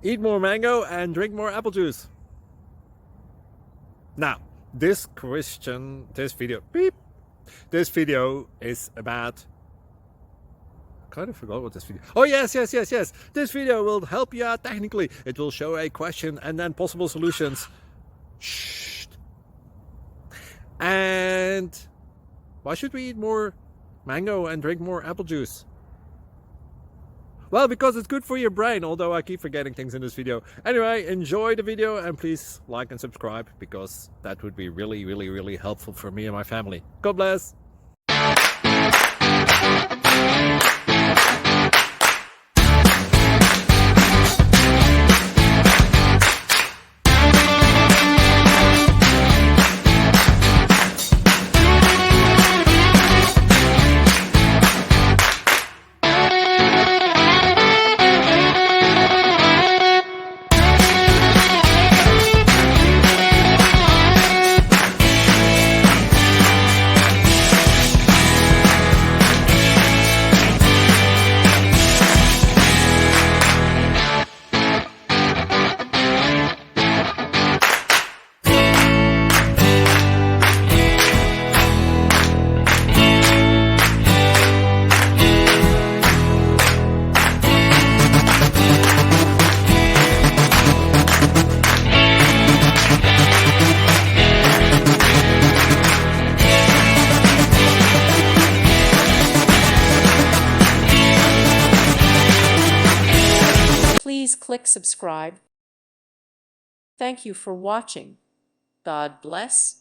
Eat more mango and drink more apple juice. Now, this video is about, I kind of forgot what this video. Oh, yes. This video will help you out technically. It will show a question and then possible solutions. Shh. And why should we eat more mango and drink more apple juice? Well, because it's good for your brain, although I keep forgetting things in this video. Anyway, enjoy the video and please like and subscribe, because that would be really helpful for me and my family. God bless! Please click subscribe. Thank you for watching. God bless.